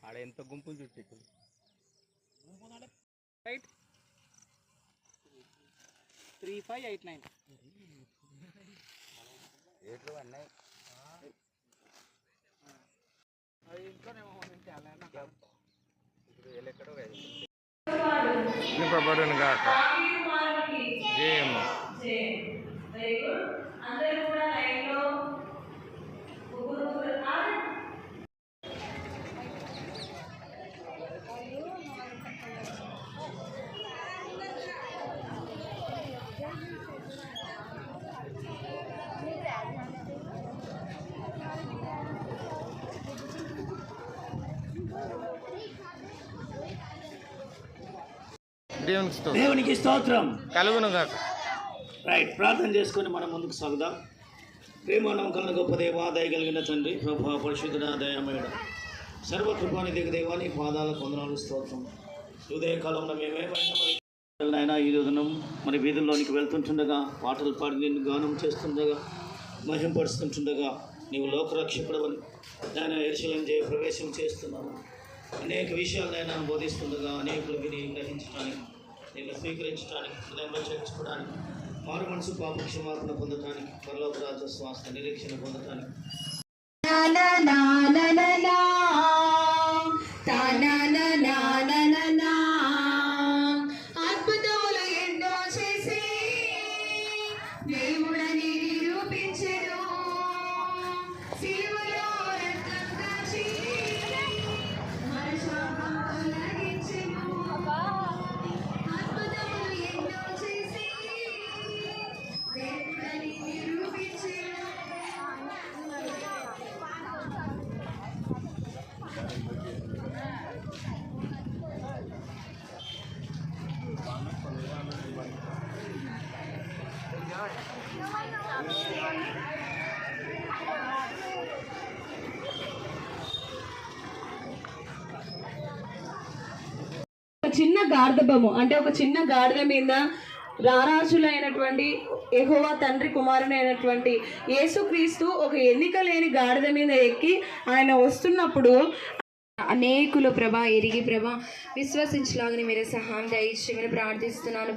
ఆడ ఎంత గుంపులు చుట్టూ రైట్ 3589 రేట్లు అన్నాయి. అది ఇంట్లోనేమో ఇప్పుడు ఎక్కడో నింపబడును గాక. జయము. దేవునికి స్తోత్రం కలుగును గాక. రైట్, ప్రార్థన చేసుకొని మనం ముందుకు సాగుదాం. ప్రేమ నమ్మకాలను గొప్ప దేవా, దయగలిగిన తండ్రి, ప్రభా, పరిశుద్ధుడ, దయామయుడ, సర్వకృపానిధి దేవా, నీ పాదాల వందనాలు, స్తోత్రం. ఉదయకాలంలో మేమేమైనా ఈ రోజున మరి వీధుల్లోనికి వెళ్తుంటుండగా, పాటలు పాడి నిన్ను గానం చేస్తుండగా, మహింపరుస్తుంటుండగా, నీవు లోకరక్షకుడవని ఆయన యెరూషలేము ప్రవేశం చేస్తున్నాను. అనేక విషయాలైనా బోధిస్తుండగా అనేకులు విని గ్రహించడానికి, నేను స్వీకరించడానికి, హృదయంలో చేర్చుకోవడానికి, మారు మనసు పాప క్షమాపణ పొందటానికి, పరలోక రాజ్య స్వాస్థ నిరీక్షణ పొందటానికి అద్భుతములు ఎన్నో చేసి దేవుడని నిరూపించెను. సిలువలో రక్తం కాచి మన శాపం తొలగించెను. అద్భుతములు ఎన్నో చేసి దేవుడని నిరూపించెను. చిన్న గార్ధబము అంటే ఒక చిన్న గాడిద మీద రారాజులైనటువంటి యెహోవా తండ్రి కుమారునైనటువంటి యేసుక్రీస్తు ఒక ఎన్నిక లేని గాడిద మీద ఎక్కి ఆయన వస్తున్నప్పుడు అనేకులు ప్రభా ఎరిగి ప్రభా విశ్వసించలాగని మీరు సహాయం దయచేయమని ప్రార్థిస్తున్నాను.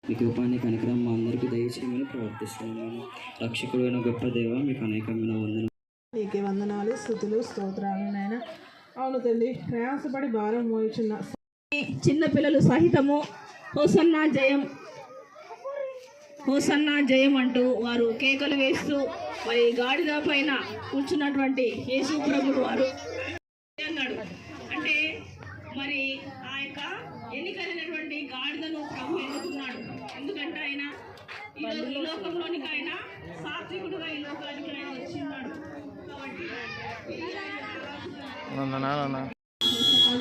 మీ కృపాన్ని కనికరం మా అందరికీ దయచేయమని ప్రార్థిస్తున్నాను. రక్షకుడైన గొప్ప దేవ, మీకు అనేకమైన వందనాలు. నీకే వందనాలు, స్తుతులు, స్తోత్రాలు నాయన. అవును తండ్రి, ప్రయాసపడి భారం మోయిచున్న చిన్న పిల్లలు సహితము హోసన్నా జయం, హోసన్నా జయం అంటూ వారు కేకలు వేస్తూ మరి గాడిద పైన కూర్చున్నటువంటి యేసు ప్రభుడు వారు అన్నాడు. అంటే మరి ఆ యొక్క ఎన్నికైనటువంటి గాడిదను ప్రభు ఎన్నుకున్నాడు. ఎందుకంటే ఆయన ఈ లోకంలోనికి ఆయన సాత్వికుడుగా ఈ లోకానికి ఆయన వచ్చిన్నాడు. కాబట్టి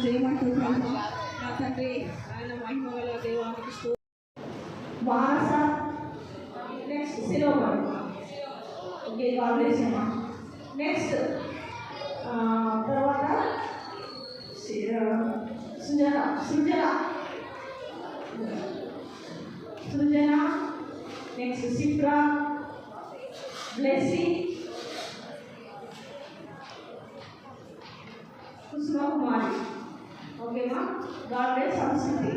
జయమంటూ తండ్రి ఆయన మహిమ గల దేవానికి వారస నెక్స్ట్ సిలోవర్. ఓకే, కాంగ్రెస్ నెక్స్ట్ తర్వాత సృజన next Sipra, blessing, Kusumakumari. ఓకేమా, God సంస్కృతి.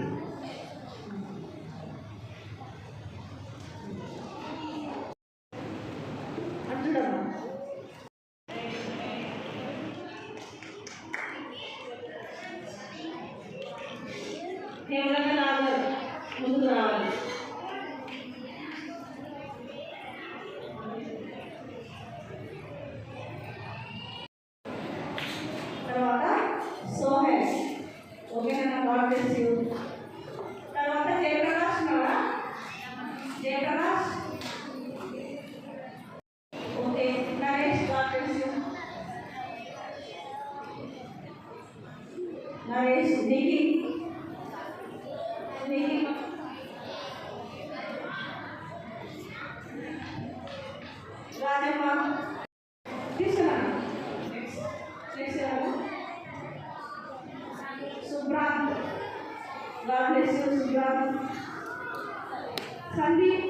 అంటుడమ్మా కేవలంగా రావాలి, ముందుకు రావాలి. తర్వాత సోహెల్. ఓకేనా, గాడ్ బ్లెస్ యూ. తర్వాత జయప్రకాష్ ఉన్నాడా? Jayaprakash. Okay, Naresh, God bless you. Naresh, దిగి రాజమ్మ తీసుకున్నాను. సుబ్రాంత్, గాడ్ బ్లెస్ యూ సుబ్రాంత్. సందీప్,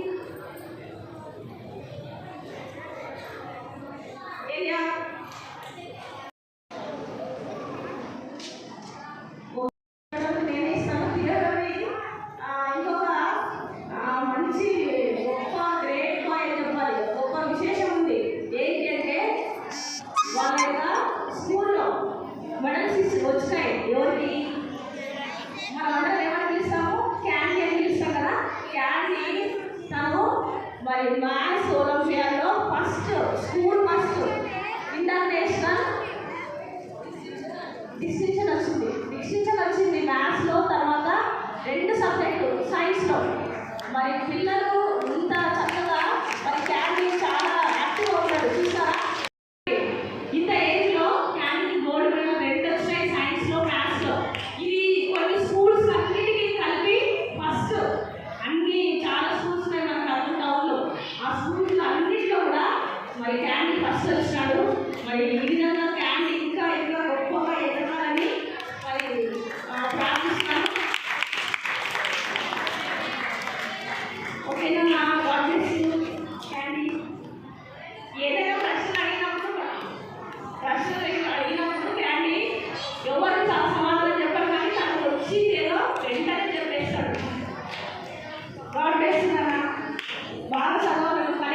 ఎవరికి మనం అందరం ఏమని పిలుస్తాము? క్యాండీ అని పిలుస్తాం కదా. క్యాండీ తను మరి మ్యాథ్స్ ఒలింపియాడ్లో first school first international distinction వచ్చింది మ్యాథ్స్లో. తర్వాత 2 సబ్జెక్టు సైన్స్లో. మరి పిల్లలు ఇంత చక్కగా మరి క్యాండీ చాలా